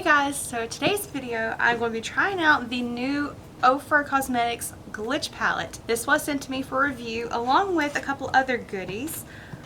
Hey guys, so today's video I'm going to be trying out the new Ofra Cosmetics Glitch Palette. This was sent to me for review along with a couple other goodies.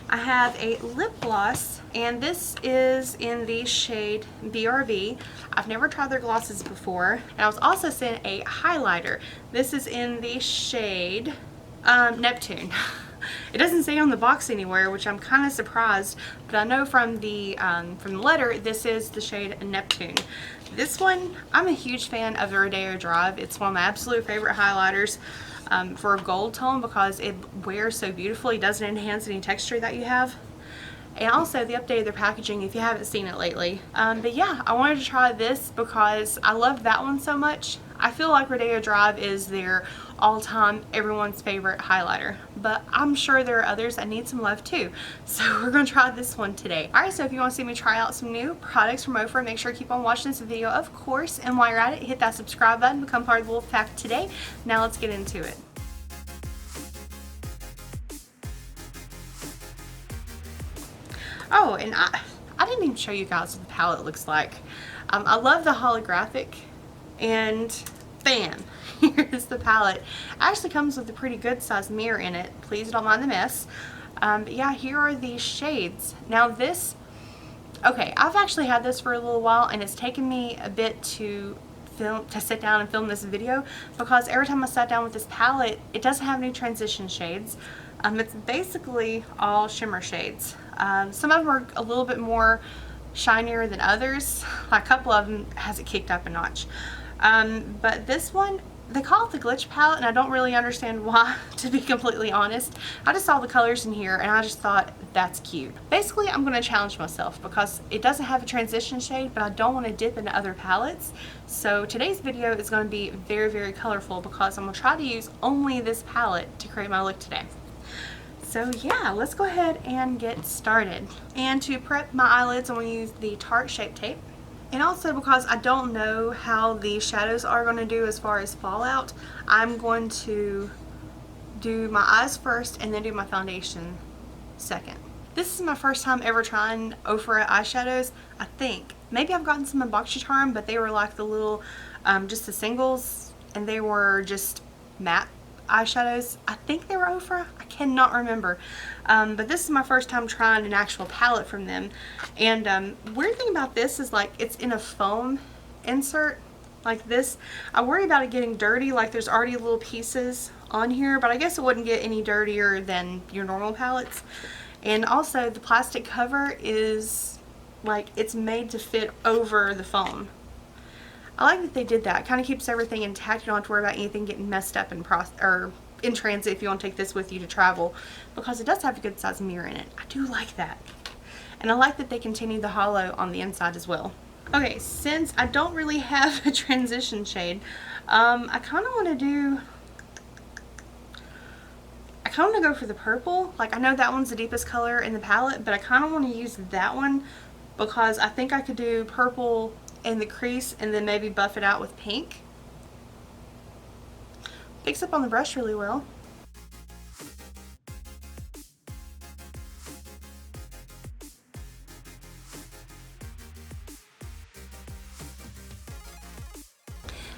I have a lip gloss and this is in the shade BRB. I've never tried their glosses before. And I was also sent a highlighter. This is in the shade Neptune. It doesn't say on the box anywhere, which I'm kind of surprised, but I know from the letter this is the shade Neptune. This one, I'm a huge fan of the Rodeo Drive. It's one of my absolute favorite highlighters for a gold tone because it wears so beautifully. It doesn't enhance any texture that you have. And also they updated their packaging if you haven't seen it lately. But yeah, I wanted to try this because I love that one so much. I feel like Rodeo Drive is their all-time everyone's favorite highlighter, but I'm sure there are others that need some love too. So we're going to try this one today. Alright, so if you want to see me try out some new products from Ofra, make sure to keep on watching this video, of course. And while you're at it, hit that subscribe button, become part of the Wolf Pack today. Now let's get into it. Oh, and I didn't even show you guys what the palette looks like. I love the holographic, and bam, here's the palette. It actually comes with a pretty good sized mirror in it. Please don't mind the mess. But yeah, here are these shades. Now this, okay, I've actually had this for a little while and it's taken me a bit to sit down and film this video because every time I sat down with this palette, it doesn't have any transition shades. It's basically all shimmer shades. Some of them are a little bit more shinier than others. A couple of them has it kicked up a notch. But this one, they call it the Glitch Palette, and I don't really understand why, to be completely honest. I just saw the colors in here and I just thought that's cute. Basically, I'm going to challenge myself because it doesn't have a transition shade, but I don't want to dip into other palettes. So today's video is going to be very, very colorful because I'm going to try to use only this palette to create my look today. So yeah, let's go ahead and get started. And to prep my eyelids, I'm going to use the Tarte Shape Tape. And also because I don't know how the shadows are going to do as far as fallout, I'm going to do my eyes first and then do my foundation second. This is my first time ever trying Ofra eyeshadows, I think. Maybe I've gotten some in Boxycharm, but they were like the little, just the singles, and they were just matte eyeshadows. I think they were Ofra. I cannot remember. But this is my first time trying an actual palette from them. And weird thing about this is like it's in a foam insert like this. I worry about it getting dirty, like there's already little pieces on here, but I guess it wouldn't get any dirtier than your normal palettes. And also the plastic cover is like it's made to fit over the foam. I like that they did that. It kind of keeps everything intact. You don't have to worry about anything getting messed up in transit if you want to take this with you to travel, because it does have a good size mirror in it. I do like that. And I like that they continued the hollow on the inside as well. Okay, since I don't really have a transition shade, I kind of want to go for the purple. Like, I know that one's the deepest color in the palette, but I kind of want to use that one because I think I could do purple in the crease and then maybe buff it out with pink. Picks up on the brush really well.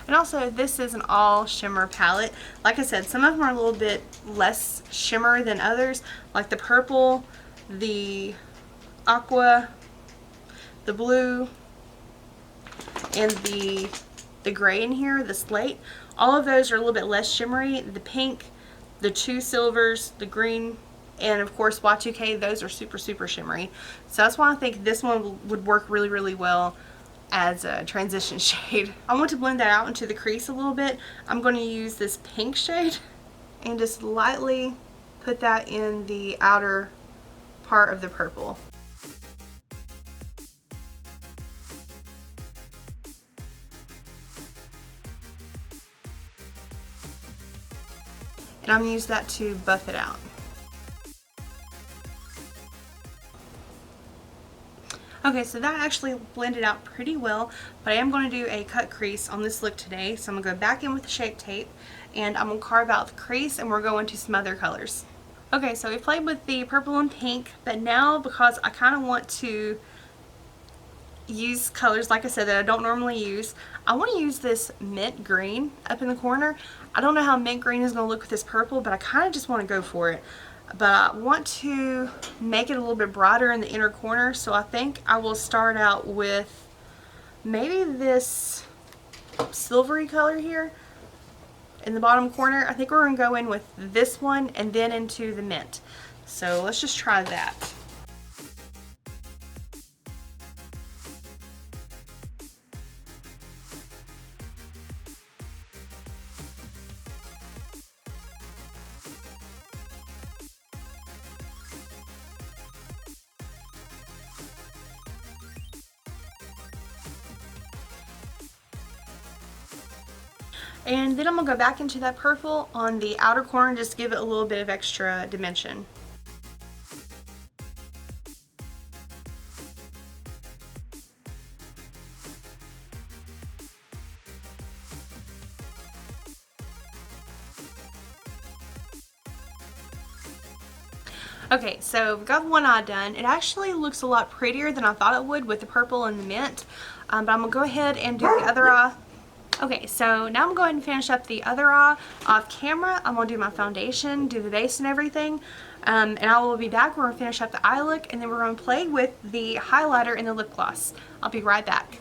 And also, this is an all shimmer palette. Like I said, some of them are a little bit less shimmer than others, like the purple, the aqua, the blue, and the gray in here, the slate. All of those are a little bit less shimmery. The pink, the two silvers, the green, and of course Y2K, those are super, super shimmery. So that's why I think this one would work really, really well as a transition shade. I want to blend that out into the crease a little bit. I'm going to use this pink shade and just lightly put that in the outer part of the purple. And I'm going to use that to buff it out. Okay, so that actually blended out pretty well, but I am going to do a cut crease on this look today. So I'm going to go back in with the Shape Tape and I'm going to carve out the crease and we're going to some other colors. Okay, so we played with the purple and pink, but now because I kind of want to use colors, like I said, that I don't normally use. I want to use this mint green up in the corner. I don't know how mint green is going to look with this purple, but I kind of just want to go for it. But I want to make it a little bit brighter in the inner corner, so I think I will start out with maybe this silvery color here in the bottom corner. I think we're going to go in with this one and then into the mint. So let's just try that. And then I'm going to go back into that purple on the outer corner, just to give it a little bit of extra dimension. Okay, so we've got one eye done. It actually looks a lot prettier than I thought it would with the purple and the mint. But I'm going to go ahead and do the other eye. Okay, so now I'm going to finish up the other eye off camera. I'm going to do my foundation, do the base and everything. And I will be back. We're going to finish up the eye look, and then we're going to play with the highlighter and the lip gloss. I'll be right back.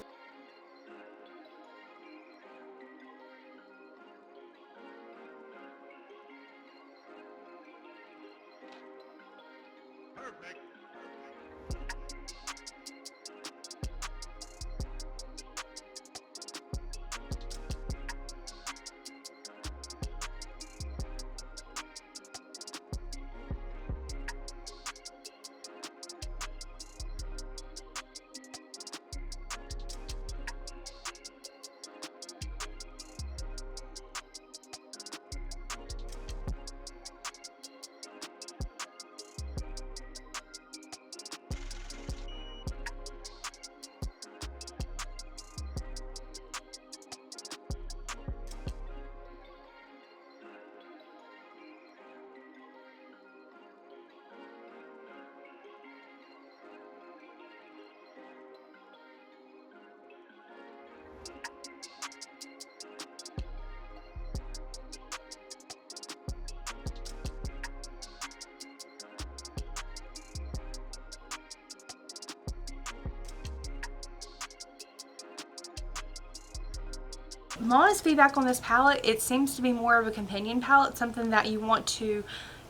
My honest feedback on this palette, it seems to be more of a companion palette, something that you want to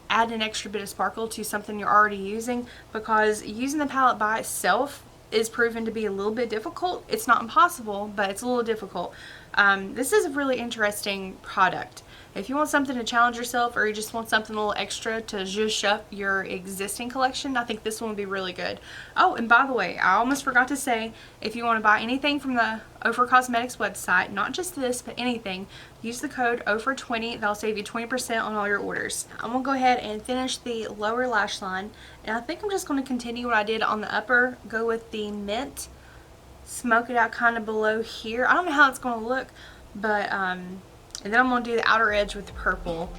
add an extra bit of sparkle to something you're already using, because using the palette by itself is proven to be a little bit difficult. It's not impossible, but it's a little difficult. This is a really interesting product. If you want something to challenge yourself, or you just want something a little extra to zhuzh up your existing collection, I think this one would be really good. Oh, and by the way, I almost forgot to say, if you want to buy anything from the Ofra Cosmetics website, not just this, but anything, use the code OFRA20. That'll save you 20% on all your orders. I'm going to go ahead and finish the lower lash line, and I think I'm just going to continue what I did on the upper, go with the mint, smoke it out kind of below here. I don't know how it's going to look, but and then I'm going to do the outer edge with the purple.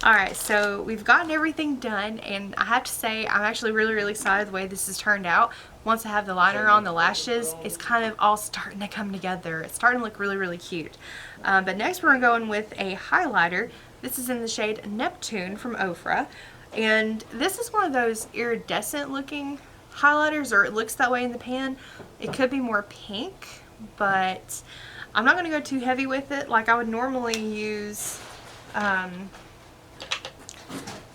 Alright, so we've gotten everything done, and I have to say I'm actually really excited the way this has turned out. Once I have the liner on, the lashes, it's kind of all starting to come together. It's starting to look really cute. But next we're going with a highlighter. This is in the shade Neptune from Ofra, and this is one of those iridescent looking highlighters, or it looks that way in the pan. It could be more pink, but I'm not going to go too heavy with it like I would normally use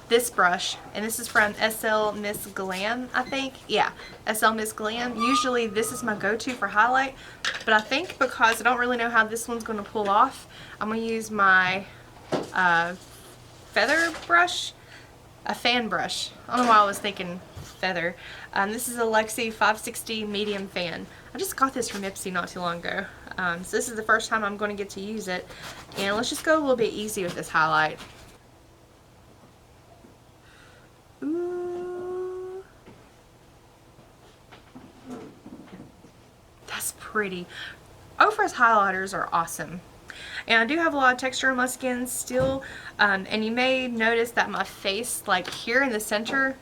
this brush, and this is from SL Miss Glam, I think. Yeah, SL Miss Glam. Usually this is my go-to for highlight, but I think because I don't really know how this one's going to pull off, I'm going to use my feather brush, a fan brush. I don't know why I was thinking feather. This is a Lexi 560 medium fan. I just got this from Ipsy not too long ago. So this is the first time I'm going to get to use it. And let's just go a little bit easy with this highlight. Ooh. That's pretty. Ofra's highlighters are awesome. And I do have a lot of texture on my skin still, and you may notice that my face, like here in the center,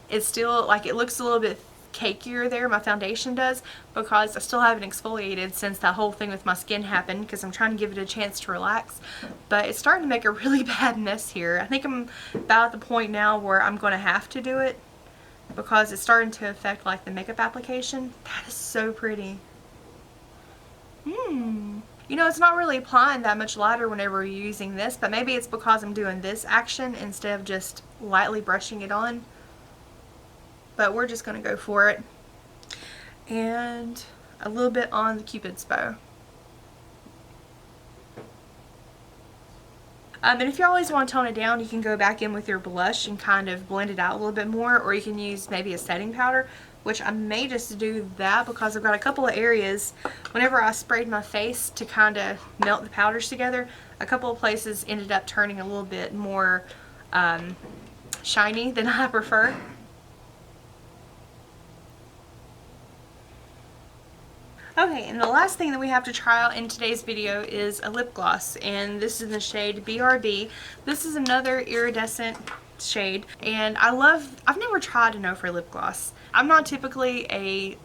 is still, like, it looks a little bit cakier there, my foundation does, because I still haven't exfoliated since that whole thing with my skin happened, because I'm trying to give it a chance to relax. But it's starting to make a really bad mess here. I think I'm about at the point now where I'm going to have to do it, because it's starting to affect, like, the makeup application. That is so pretty. You know, it's not really applying that much lighter whenever you're using this, but maybe it's because I'm doing this action instead of just lightly brushing it on. But we're just going to go for it. And a little bit on the Cupid's bow. And if you always want to tone it down, you can go back in with your blush and kind of blend it out a little bit more, or you can use maybe a setting powder, which I may just do that because I've got a couple of areas. Whenever I sprayed my face to kind of melt the powders together, a couple of places ended up turning a little bit more shiny than I prefer. Okay, and the last thing that we have to try out in today's video is a lip gloss, and this is in the shade BRB. This is another iridescent shade, and I've never tried an Ofra lip gloss. I'm not typically a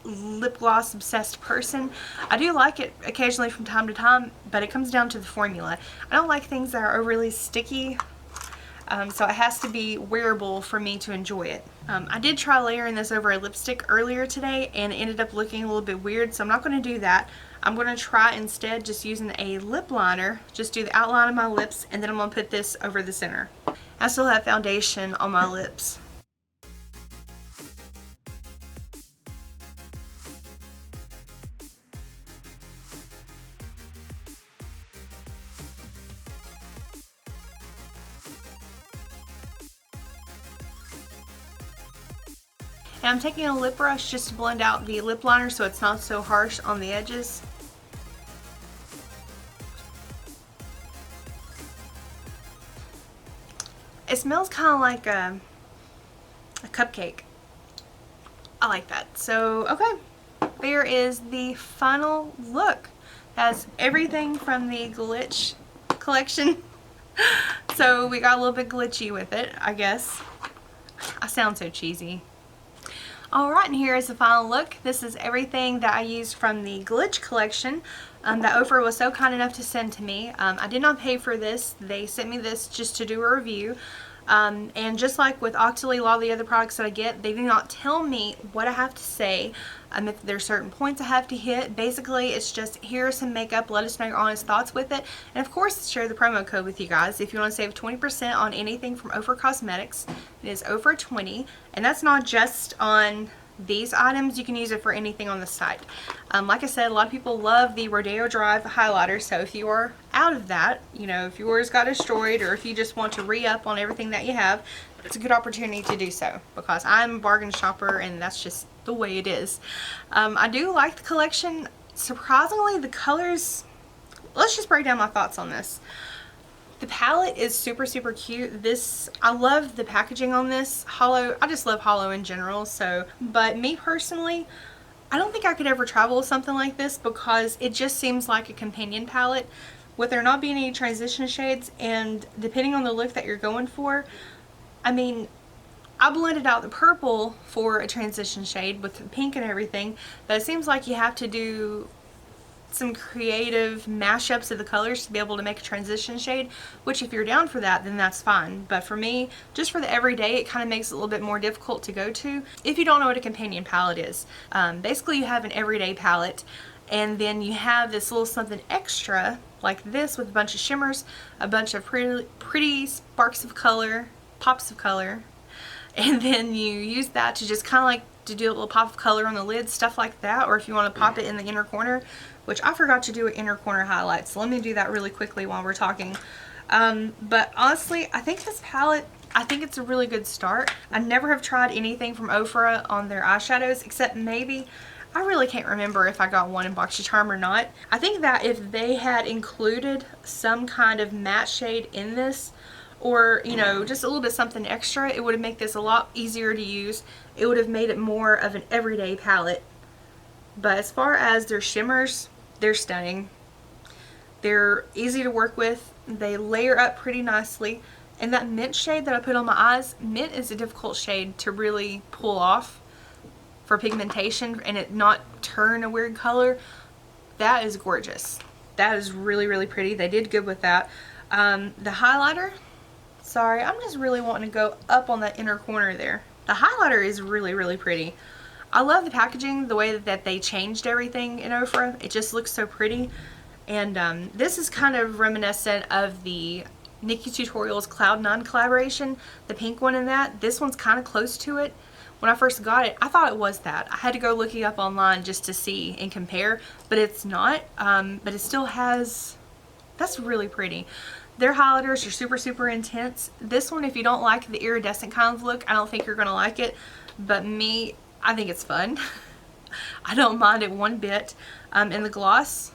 lip gloss obsessed person. I do like it occasionally from time to time, but it comes down to the formula. I don't like things that are overly sticky, so it has to be wearable for me to enjoy it. I did try layering this over a lipstick earlier today, and it ended up looking a little bit weird, so I'm not going to do that. I'm going to try instead just using a lip liner, just do the outline of my lips, and then I'm going to put this over the center. I still have foundation on my lips. And I'm taking a lip brush just to blend out the lip liner so it's not so harsh on the edges. It smells kind of like a cupcake. I like that. So, okay, there is the final look. That's everything from the Glitch collection. So we got a little bit glitchy with it, I guess. I sound so cheesy. Alright, and here is the final look. This is everything that I used from the Glitch collection that Ofra was so kind enough to send to me. I did not pay for this. They sent me this just to do a review. And just like with Octoly, a lot of the other products that I get, they do not tell me what I have to say, if there's certain points I have to hit. Basically, it's just, here's some makeup, let us know your honest thoughts with it. And of course, share the promo code with you guys. If you want to save 20% on anything from Ofra Cosmetics, it is Ofra20. And that's not just on these items, you can use it for anything on the site. Like I said, a lot of people love the Rodeo Drive highlighter, so if you are out of that, you know, if yours got destroyed or if you just want to re-up on everything that you have, it's a good opportunity to do so, because I'm a bargain shopper and that's just the way it is. I do like the collection. Surprisingly, the colors, let's just break down my thoughts on this. The palette is super, super cute. I love the packaging on this. Hollow, I just love Hollow in general, so, but me personally, I don't think I could ever travel with something like this because it just seems like a companion palette with there not being any transition shades, and depending on the look that you're going for, I mean, I blended out the purple for a transition shade with the pink and everything, but it seems like you have to do some creative mashups of the colors to be able to make a transition shade, which if you're down for that, then that's fine. But for me, just for the everyday, it kind of makes it a little bit more difficult to go to. If you don't know what a companion palette is, basically you have an everyday palette, and then you have this little something extra like this with a bunch of shimmers, a bunch of pretty sparks of color, pops of color, and then you use that to just kind of like to do a little pop of color on the lid, stuff like that. Or if you want to pop it in the inner corner, which I forgot to do an inner corner highlight, so let me do that really quickly while we're talking. But honestly, I think this palette, I think it's a really good start. I never have tried anything from Ofra on their eyeshadows, except maybe, I really can't remember if I got one in Boxycharm or not. I think that if they had included some kind of matte shade in this, or, you know, just a little bit something extra, it would have made this a lot easier to use. It would have made it more of an everyday palette. But as far as their shimmers, they're stunning. They're easy to work with. They layer up pretty nicely. And that mint shade that I put on my eyes, mint is a difficult shade to really pull off for pigmentation and it not turn a weird color. That is gorgeous. That is really, really pretty. They did good with that. The highlighter, sorry, I'm just really wanting to go up on that inner corner there. The highlighter is really, really pretty. I love the packaging, the way that they changed everything in Ofra. It just looks so pretty. And this is kind of reminiscent of the Nikki Tutorials Cloud9 collaboration, the pink one in that. This one's kind of close to it. When I first got it, I thought it was that. I had to go looking up online just to see and compare, but it's not. But it still has, that's really pretty. Their highlighters are super, super intense. This one, if you don't like the iridescent kind of look, I don't think you're gonna like it. But me, I think it's fun. I don't mind it one bit. And the gloss,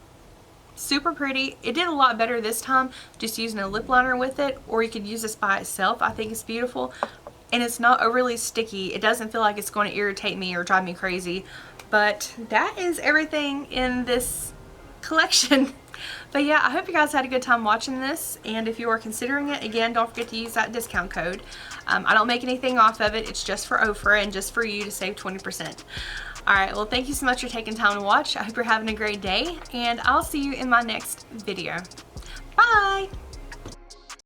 super pretty. It did a lot better this time just using a lip liner with it, or you could use this by itself. I think it's beautiful. And it's not overly sticky. It doesn't feel like it's going to irritate me or drive me crazy. But that is everything in this collection. But yeah, I hope you guys had a good time watching this. And if you are considering it, again, don't forget to use that discount code. I don't make anything off of it. It's just for Ofra and just for you to save 20%. Alright, well, thank you so much for taking time to watch. I hope you're having a great day. And I'll see you in my next video. Bye!